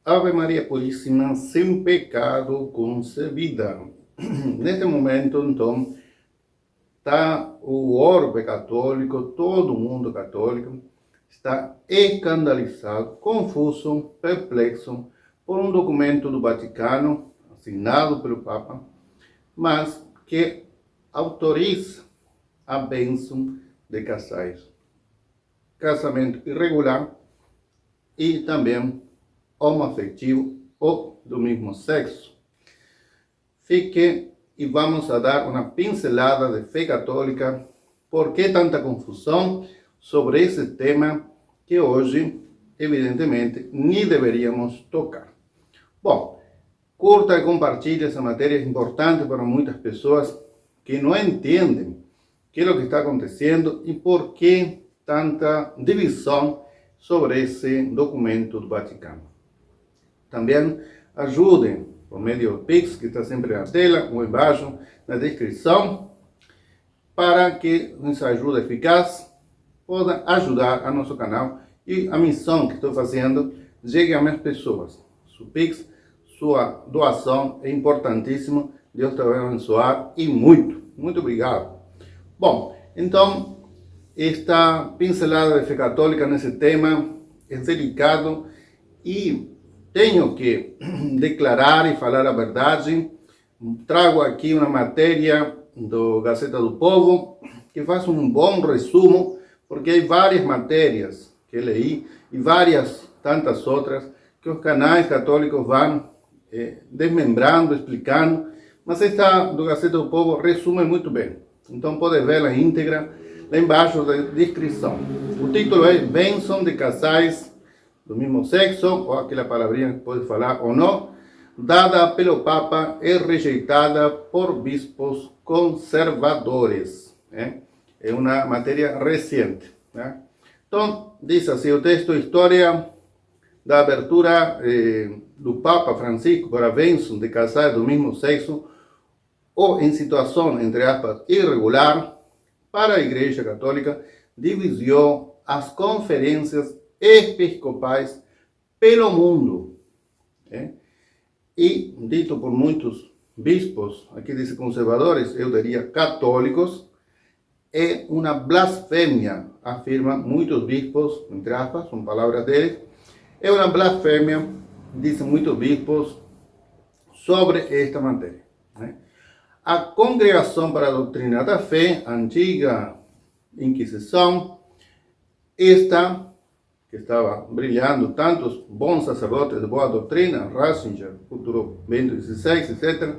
Ave Maria Puríssima, sem pecado concebida. Neste momento, então, está o orbe católico, todo mundo católico, está escandalizado, confuso, perplexo por um documento do Vaticano, assinado pelo Papa, mas que autoriza a bênção de casais. Casamento irregular e também homoafetivo ou do mesmo sexo. Fique e vamos a dar uma pincelada de fé católica. Por que tanta confusão sobre esse tema que hoje, evidentemente, nem deveríamos tocar? Bom, curta e compartilhe essa matéria importante para muitas pessoas que não entendem o que é o que está acontecendo e por que tanta divisão sobre esse documento do Vaticano. Também ajudem por meio do Pix, que está sempre na tela, ou embaixo na descrição, para que essa ajuda eficaz possa ajudar a nosso canal e a missão que estou fazendo chegue a mais pessoas. Seu Pix, sua doação é importantíssimo. Deus te vai abençoar e muito. Muito obrigado. Bom, então, esta pincelada de fé católica nesse tema é delicado e tenho que declarar e falar a verdade. Trago aqui uma matéria do Gazeta do Povo que faz um bom resumo, porque há várias matérias que leí e várias tantas outras que os canais católicos vão desmembrando, explicando, mas esta do Gazeta do Povo resume muito bem. Então pode ver na íntegra lá embaixo da descrição. O título é Bênção de Casais do mesmo sexo, ou aquela palavrinha que pode falar ou não, dada pelo Papa e rejeitada por bispos conservadores. É uma matéria recente. Então, diz assim o texto: História da abertura do Papa Francisco para a bênção de casais do mesmo sexo ou em situação, entre aspas, irregular, para a Igreja Católica, dividiu as conferências episcopais pelo mundo. E, dito por muitos bispos, aqui diz conservadores, eu diria católicos, é uma blasfêmia, afirma muitos bispos, entre aspas, são palavras deles, é uma blasfêmia, dizem muitos bispos, sobre esta matéria. A Congregação para a Doutrina da Fé, a antiga Inquisição, esta que estava brilhando tantos bons sacerdotes de boa doutrina, Ratzinger, futuro Bento XVI, etc.,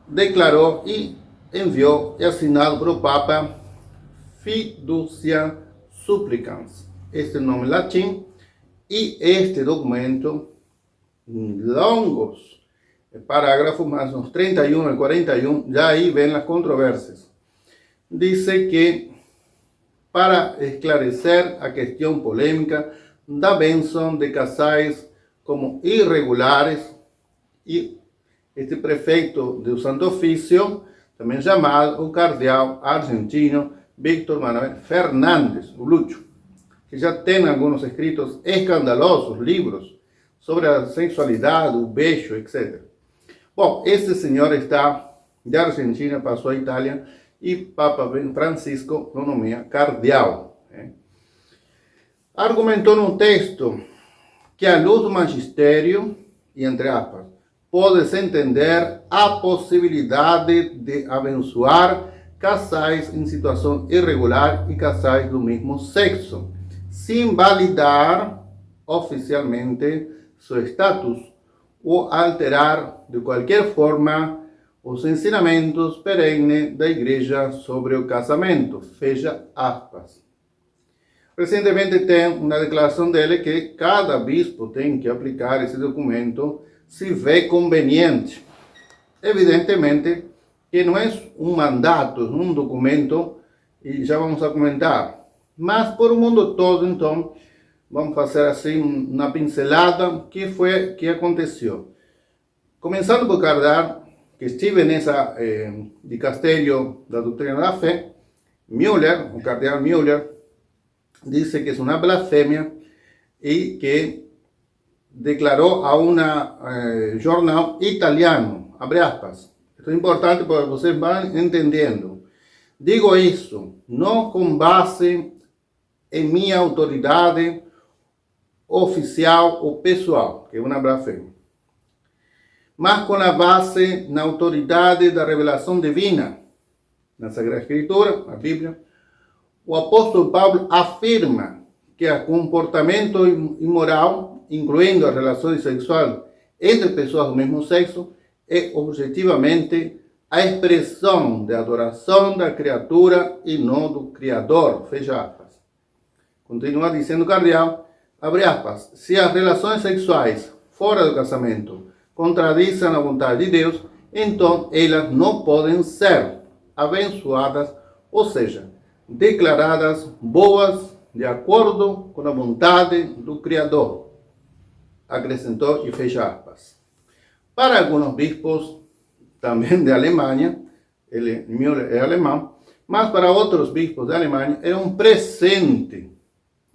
declarou e enviou e assinado para o Papa Fiducia Supplicans. Este é o nome latim, e este documento, longos parágrafos, mais uns 31 e 41, já aí vem as controvérsias. Diz que para esclarecer a questão polêmica da bênção de casais como irregulares, e este prefeito do Santo Ofício, também chamado o cardeal argentino Víctor Manuel Fernández, o Lucho, que já tem alguns escritos escandalosos, livros sobre a sexualidade, o beijo, etc. Bom, esse senhor está da Argentina, passou à Itália, e Papa Francisco o nomeia cardeal. Argumentou no texto que, à luz do magistério, e entre aspas, pode-se entender a possibilidade de abençoar casais em situação irregular e casais do mesmo sexo, sem validar oficialmente seu status ou alterar de qualquer forma os ensinamentos perenes da Igreja sobre o casamento. Fecha aspas. Recentemente tem uma declaração dele que cada bispo tem que aplicar esse documento se vê conveniente. Evidentemente que não é um mandato, um documento, e já vamos a comentar, mas por o mundo todo. Então, vamos fazer assim uma pincelada que aconteceu. Começando por cardeal, que estive nessa dicastério da doutrina da fé, Müller, o cardeal Müller, disse que é uma blasfêmia e que declarou a uma jornal italiano, abre aspas. Isso é importante para vocês vão entendendo. Digo isso não com base em minha autoridade oficial ou pessoal, que é uma blasfêmia, mas com a base na autoridade da revelação divina. Na Sagrada Escritura, a Bíblia, o apóstolo Paulo afirma que o comportamento imoral, incluindo as relações sexuais entre pessoas do mesmo sexo, é objetivamente a expressão de adoração da criatura e não do Criador. Fecha aspas. Continua dizendo Cardeal, abre aspas, se as relações sexuais fora do casamento contradizem a vontade de Deus, então elas não podem ser abençoadas, ou seja, declaradas boas de acordo com a vontade do Criador. Acrescentou e fecha aspas. Para alguns bispos, também de Alemanha, Müller é alemão, mas para outros bispos da Alemanha é um presente,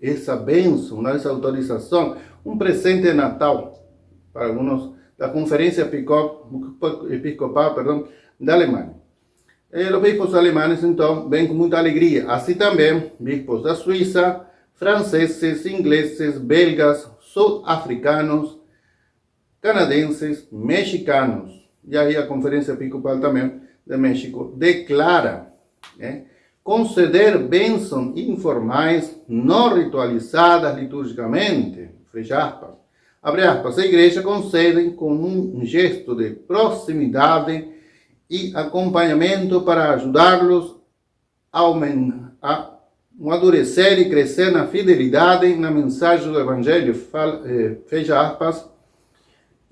essa bênção, essa autorização, um presente de Natal, para alguns da Conferência Episcopal da Alemanha. Os bispos alemães, então, vêm com muita alegria. Assim também, bispos da Suíça, franceses, ingleses, belgas, sul-africanos, canadenses, mexicanos. E aí a Conferência Episcopal também de México declara conceder bênçãos informais não ritualizadas liturgicamente. Fecha aspas. Abre aspas. A igreja concede com um gesto de proximidade e acompanhamento para ajudá-los a amadurecer e crescer na fidelidade na mensagem do Evangelho. Fecha aspas.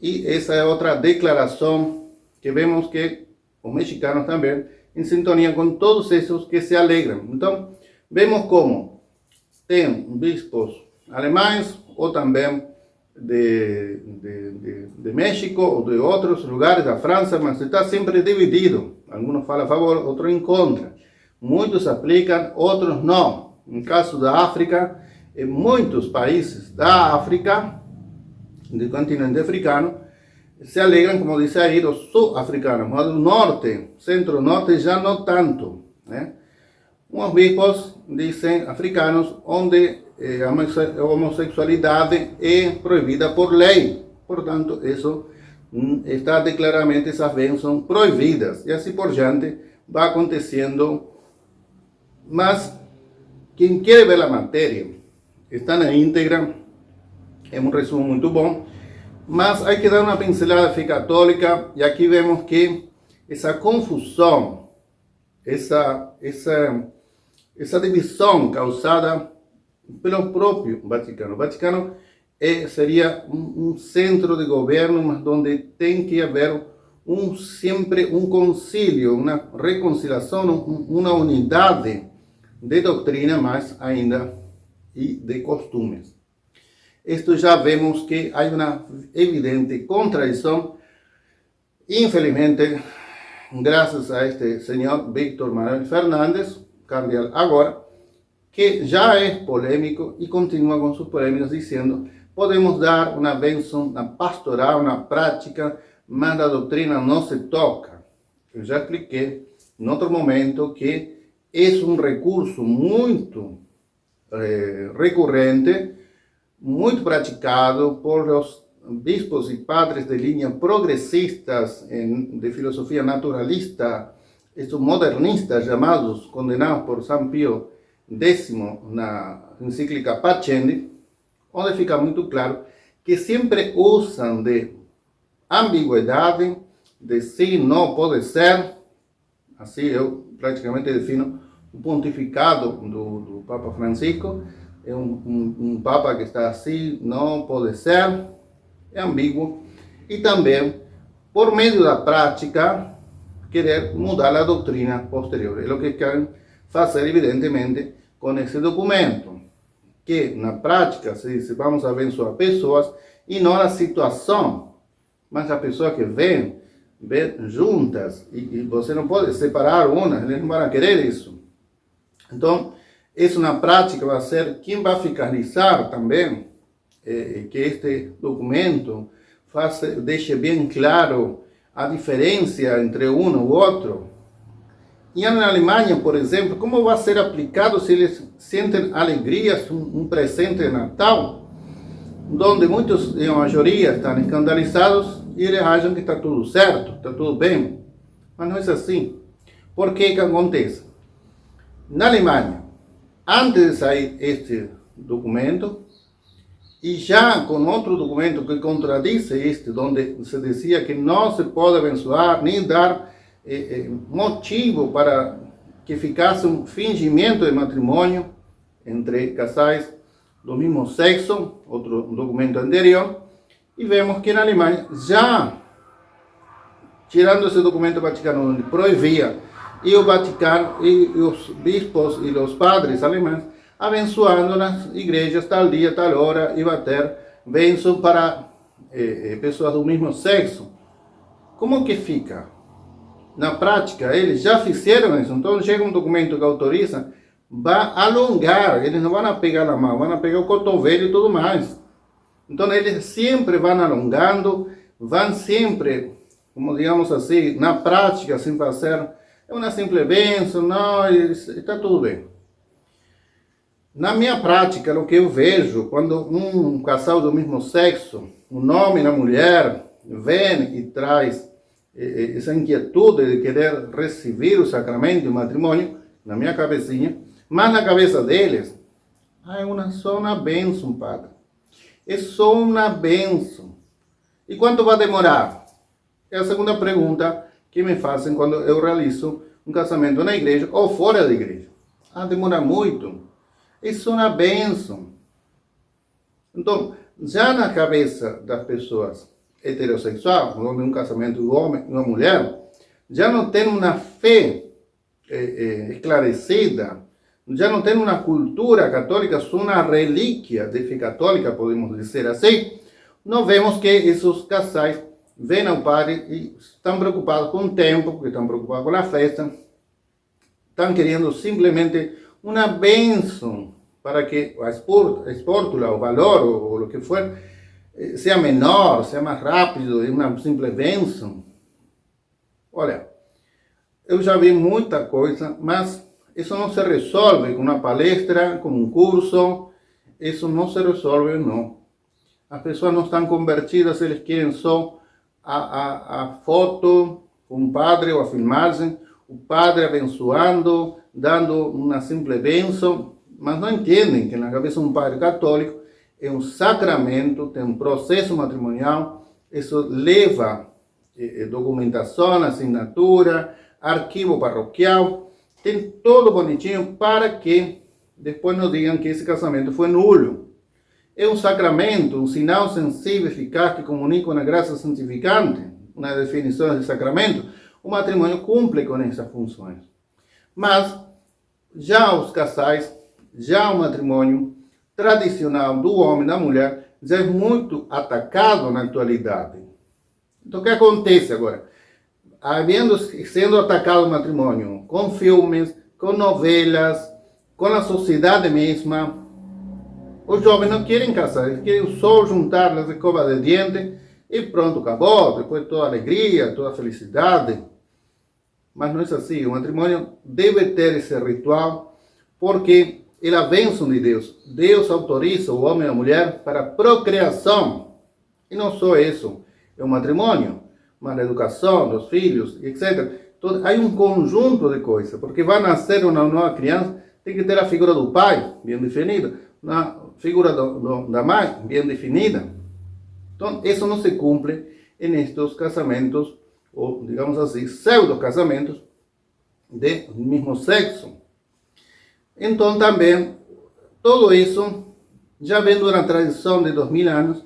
E essa é outra declaração que vemos que os mexicanos também, em sintonia com todos esses que se alegram. Então, vemos como tem bispos alemães ou também de México ou de outros lugares da França, mas está sempre dividido. Alguns falam a favor, outros em contra. Muitos aplicam, outros não. No caso da África, em muitos países da África, do continente africano, se alegram, como diz aí, os sul-africanos, mas do norte, centro-norte, já não tanto. Uns bispos dizem africanos onde a homossexualidade é proibida por lei. Portanto, isso está declaradamente, essas bênçãos proibidas. E assim por diante vai acontecendo. Mas quem quer ver a matéria está na íntegra. É um resumo muito bom. Mas há que dar uma pincelada fé católica. E aqui vemos que essa confusão, essa divisão causada pelo próprio Vaticano. O Vaticano seria um centro de governo, mas onde tem que haver sempre um concílio, uma reconciliação, uma unidade de doutrina, mas ainda e de costumes. Isto já vemos que há uma evidente contradição. Infelizmente, graças a este senhor Víctor Manuel Fernández, cardeal agora, que já é polêmico e continua com suas polêmicas dizendo podemos dar uma bênção na pastoral, na prática, mas a doutrina não se toca. Eu já expliquei em outro momento que é um recurso muito recorrente, muito praticado por os bispos e padres de linha progressistas de filosofia naturalista, estes modernistas chamados, condenados por São Pio X na encíclica Paccendi, onde fica muito claro que sempre usam de ambiguidade, de sim, não pode ser. Assim eu praticamente defino o pontificado do Papa Francisco. É um Papa que está assim, não pode ser, é ambíguo. E também, por meio da prática, querer mudar a doutrina posterior. É o que querem fazer, evidentemente, com esse documento. Que na prática se diz, vamos abençoar pessoas e não a situação, mas a pessoa que vem juntas e você não pode separar uma, eles não vão querer isso. Então, isso na prática vai ser quem vai fiscalizar também que este documento deixe bem claro a diferença entre um e o outro. E na Alemanha, por exemplo, como vai ser aplicado se eles sentem alegria, um presente de Natal, onde muitos, a maioria, estão escandalizados e eles acham que está tudo certo, está tudo bem. Mas não é assim. Por que acontece? Na Alemanha, antes de sair este documento, e já com outro documento que contradiz este, onde se dizia que não se pode abençoar nem dar motivo para que ficasse um fingimento de matrimônio entre casais do mesmo sexo, outro documento anterior, e vemos que na Alemanha, já tirando esse documento Vaticano, onde proibia, e o Vaticano, e os bispos e os padres alemães, abençoando nas igrejas tal dia, tal hora, e vai ter bênção para pessoas do mesmo sexo. Como que fica? Na prática, eles já fizeram isso, então chega um documento que autoriza, vai alongar, eles não vão pegar na mão, vão pegar o cotovelo e tudo mais. Então eles sempre vão alongando, vão sempre, como digamos assim, na prática, sem fazer, é uma simples bênção, não, está tudo bem. Na minha prática, o que eu vejo, quando um casal do mesmo sexo, um homem e uma mulher, vem e traz essa inquietude de querer receber o sacramento do matrimônio, na minha cabecinha, mas na cabeça deles, é só uma bênção, padre. É só uma bênção. E quanto vai demorar? É a segunda pergunta que me fazem quando eu realizo um casamento na igreja ou fora da igreja. Demora muito. É só uma bênção. Então, já na cabeça das pessoas heterossexuais, onde um casamento do homem e uma mulher, já não tem uma fé esclarecida, já não tem uma cultura católica, só uma relíquia de fé católica, podemos dizer assim. Nós vemos que esses casais vêm ao padre e estão preocupados com o tempo, porque estão preocupados com a festa, estão querendo simplesmente uma bênção para que a espórtula, o valor, ou o que for, seja menor, seja mais rápido, é uma simples bênção. Olha, eu já vi muita coisa, mas isso não se resolve com uma palestra, com um curso, isso não se resolve, não. As pessoas não estão convertidas, eles querem só a foto com o padre ou a filmagem, o padre abençoando, dando uma simples bênção, mas não entendem que na cabeça de um padre católico é um sacramento, tem um processo matrimonial, isso leva documentação, assinatura, arquivo parroquial, tem todo bonitinho para que depois não digam que esse casamento foi nulo. É um sacramento, um sinal sensível, eficaz, que comunica uma graça santificante, uma definição de sacramento. O matrimônio cumpre com essas funções. Mas já os casais, já o matrimônio tradicional do homem e da mulher, já é muito atacado na atualidade. Então o que acontece agora? Sendo atacado o matrimônio com filmes, com novelas, com a sociedade mesma, os jovens não querem casar, eles querem só juntar as escovas de dente e pronto, acabou. Depois toda a alegria, toda a felicidade. Mas não é assim. O matrimônio deve ter esse ritual porque é a bênção de Deus. Deus autoriza o homem e a mulher para a procriação. E não só isso. É o matrimônio, mas a educação dos filhos, etc. Então, há um conjunto de coisas. Porque vai nascer uma nova criança, tem que ter a figura do pai bem definida, a figura da mãe bem definida. Então, isso não se cumpre nestes casamentos, ou digamos assim, pseudo-casamentos de mesmo sexo. Então, também, tudo isso já vem de uma tradição de 2000 anos,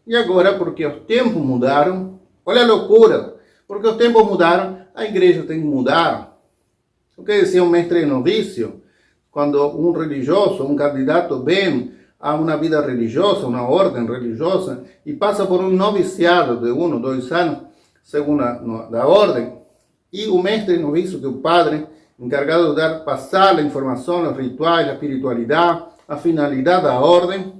e agora, porque os tempos mudaram, olha a loucura, porque os tempos mudaram, a igreja tem que mudar. O que dizia um mestre novício, quando um religioso, um candidato vem a uma vida religiosa, uma ordem religiosa, e passa por um noviciado de 1 ou 2 anos, segundo a ordem, e o mestre novício, que é o padre, encargado de passar a informação, os rituais, a espiritualidade, a finalidade da ordem,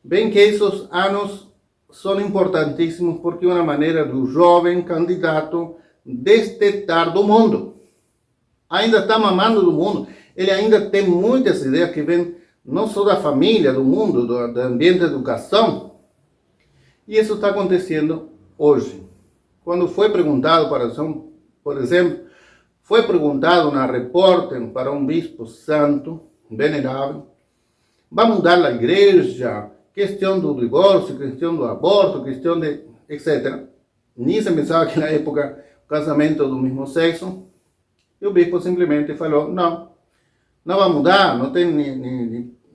bem que esses anos são importantíssimos porque é uma maneira do jovem candidato destetar do mundo. Ainda está mamando do mundo. Ele ainda tem muitas ideias que vêm não só da família, do mundo, do ambiente de educação. E isso está acontecendo hoje. Quando foi perguntado por exemplo, foi perguntado na repórter para um bispo santo, venerável, vai mudar a igreja, questão do divórcio, questão do aborto, questão de etc. Nem se pensava que na época o casamento do mesmo sexo. E o bispo simplesmente falou, não vai mudar, não tem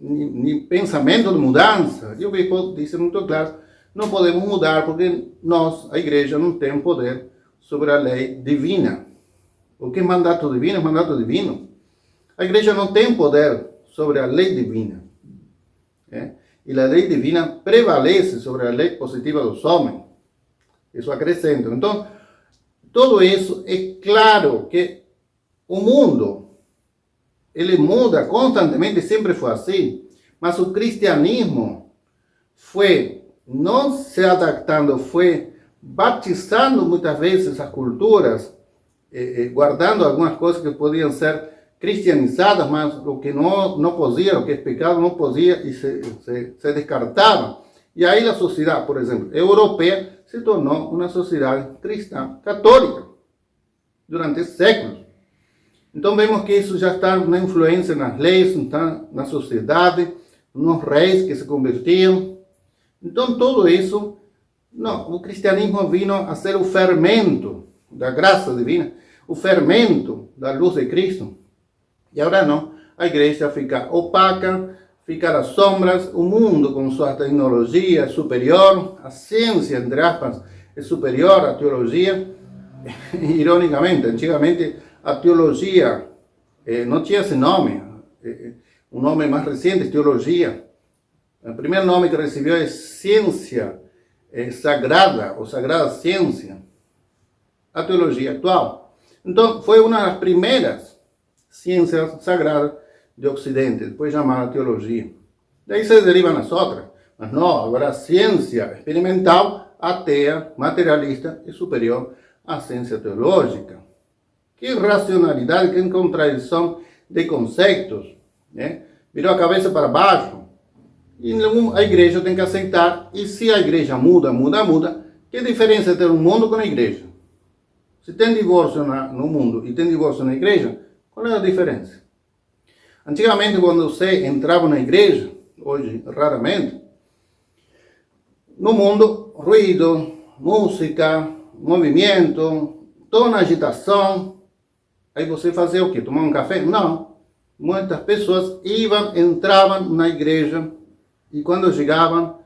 nem pensamento de mudança. E o bispo disse muito claro, não podemos mudar porque nós, a igreja, não tem poder sobre a lei divina. O que é mandato divino é mandato divino. A igreja não tem poder sobre a lei divina. E a lei divina prevalece sobre a lei positiva dos homens. Isso acrescenta. Então, tudo isso é claro que o mundo, ele muda constantemente, sempre foi assim, mas o cristianismo foi não se adaptando, foi batizando muitas vezes as culturas, guardando algumas coisas que podiam ser cristianizadas, mas o que não podia, o que é pecado não podia e se descartava. E aí a sociedade, por exemplo, europeia, se tornou uma sociedade cristã católica durante séculos. Então vemos que isso já está na influência nas leis, está na sociedade, nos reis que se convertiam. Então tudo isso, o cristianismo vino a ser o fermento da graça divina, o fermento da luz de Cristo. E agora não, a igreja fica opaca, fica às sombras, o mundo com sua tecnologia é superior, a ciência, entre aspas, é superior à teologia. Ironicamente, antigamente a teologia não tinha esse nome, o nome mais recente é teologia. O primeiro nome que recebeu é ciência sagrada, ou sagrada ciência, a teologia atual. Então, foi uma das primeiras ciências sagradas do Ocidente, depois chamada teologia. Daí se derivam as outras, mas não, agora a ciência experimental, ateia, materialista, é superior à ciência teológica. Que racionalidade, que contradição de conceitos, né? Virou a cabeça para baixo. E a igreja tem que aceitar. E se a igreja muda, que diferença tem o mundo com a igreja? Se tem divórcio no mundo e tem divórcio na igreja, qual é a diferença? Antigamente, quando você entrava na igreja, hoje raramente, no mundo, ruído, música, movimento, toda uma agitação. Aí você fazia o quê? Tomar um café? Não. Muitas pessoas entravam na igreja e quando chegavam,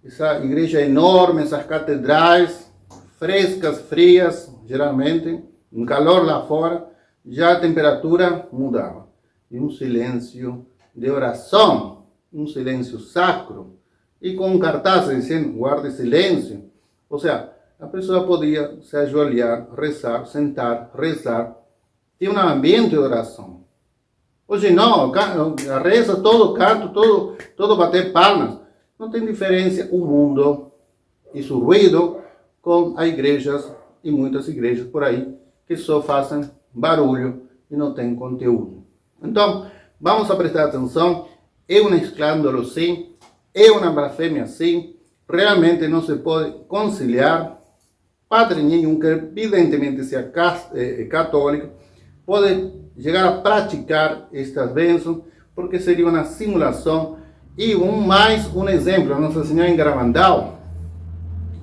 essa igreja enorme, essas catedrais, frescas, frias, geralmente, um calor lá fora, já a temperatura mudava. E um silêncio de oração, um silêncio sacro, e com um cartaz dizendo, guarde silêncio. Ou seja, a pessoa podia se ajoelhar, rezar, sentar, rezar. Tinha um ambiente de oração. Hoje não, a reza, todo canto, todo bater palmas. Não tem diferença o mundo e seu ruído com as igrejas e muitas igrejas por aí que só fazem barulho e não tem conteúdo. Então, vamos a prestar atenção. É um escândalo, sim. É uma blasfêmia, sim. Realmente não se pode conciliar. Padre nenhum que evidentemente seja católico pode chegar a praticar estas bênçãos, porque seria uma simulação. E mais um exemplo, a Nossa Senhora em Gravandal,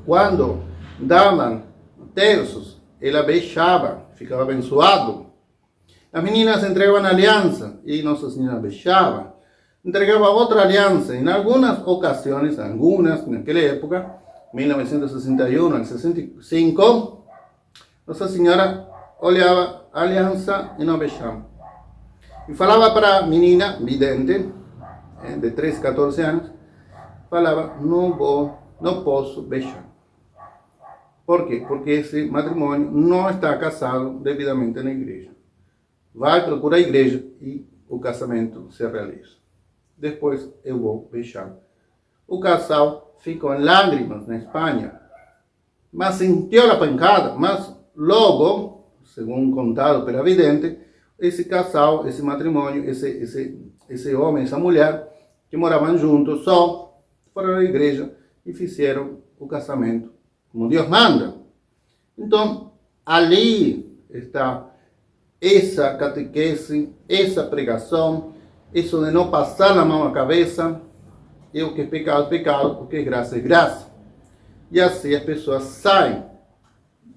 quando davam terços, ela beijava, ficava abençoado. As meninas entregavam aliança e Nossa Senhora beijava. Entregava outra aliança. Em algumas ocasiões, naquela época, 1961 a 65, Nossa Senhora olhava a aliança e não beijava. E falava para a menina vidente, de 13, 14 anos, falava, não posso beijar. Por quê? Porque esse matrimônio não está casado devidamente na igreja. Vai procurar a igreja e o casamento se realiza. Depois eu vou beijar. o casal ficou em lágrimas na Espanha, mas sentiu a pancada, mas logo, segundo contado pela vidente, esse casal, esse matrimônio, esse homem, essa mulher, que moravam juntos, só foram à igreja e fizeram o casamento como Deus manda. Então, ali está essa catequese, essa pregação, isso de não passar a mão na cabeça, e o que é pecado, é pecado, o que é graça, é graça. E assim as pessoas saem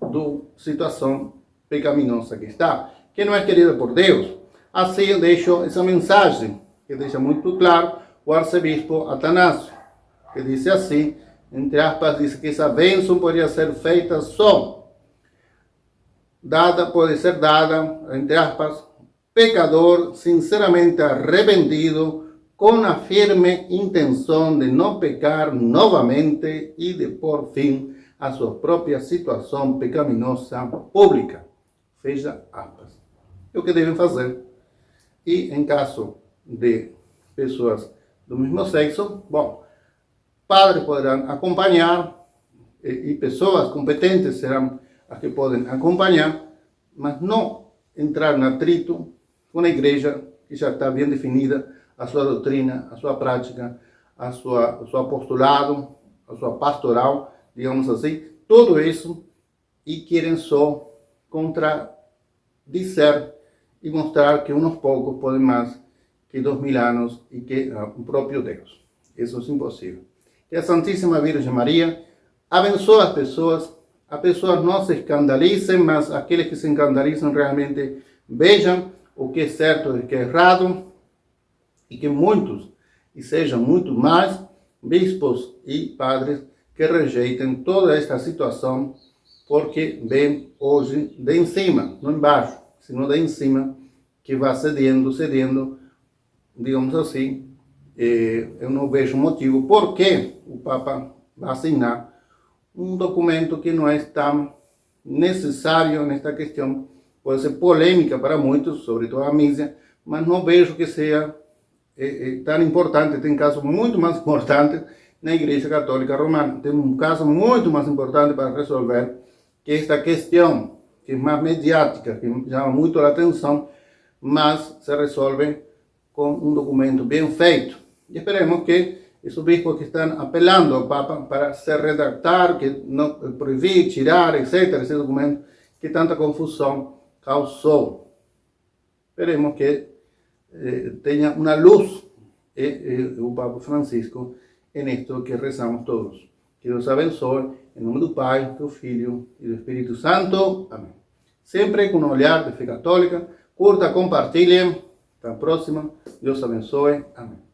da situação pecaminosa que está, que não é querida por Deus. Assim eu deixo essa mensagem, que deixa muito claro o arcebispo Atanásio, que disse assim, entre aspas, diz que essa bênção poderia ser feita só, pode ser dada, entre aspas, pecador sinceramente arrependido, com a firme intenção de não pecar novamente e de pôr fim à sua própria situação pecaminosa pública. Fecha aspas. É o que devem fazer. E em caso de pessoas do mesmo sexo, bom, padres poderão acompanhar e pessoas competentes serão as que podem acompanhar, mas não entrar em atrito com a igreja que já está bem definida, a sua doutrina, a sua prática, o seu apostolado, a sua pastoral, digamos assim, tudo isso, e querem só contradizer e mostrar que uns poucos podem mais que 2000 anos e que o próprio Deus. Isso é impossível. Que a Santíssima Virgem Maria abençoe as pessoas não se escandalizem, mas aqueles que se escandalizam realmente vejam o que é certo e o que é errado, e que muitos, e sejam muito mais, bispos e padres que rejeitem toda esta situação, porque vem hoje de em cima, não embaixo, sino de em cima, que vai cedendo, digamos assim. Eu não vejo motivo por que o Papa vai assinar um documento que não é tão necessário nesta questão. Pode ser polêmica para muitos, sobretudo a mídia, mas não vejo que seja tão importante. Tem casos muito mais importantes na Igreja Católica Romana. Tem um caso muito mais importante para resolver, que esta questão, que é mais mediática, que chama muito a atenção, mas se resolve com um documento bem feito. E esperemos que esses bispos que estão apelando ao Papa para se redactar, que não proibir, tirar, etc., esse documento que tanta confusão causou. Esperemos que tenha uma luz o Papa Francisco nisto que rezamos todos. Que Deus abençoe, em nome do Pai, do Filho e do Espírito Santo. Amém. Sempre com um olhar de fé católica. Curta, compartilhem. Até a próxima. Deus abençoe. Amém.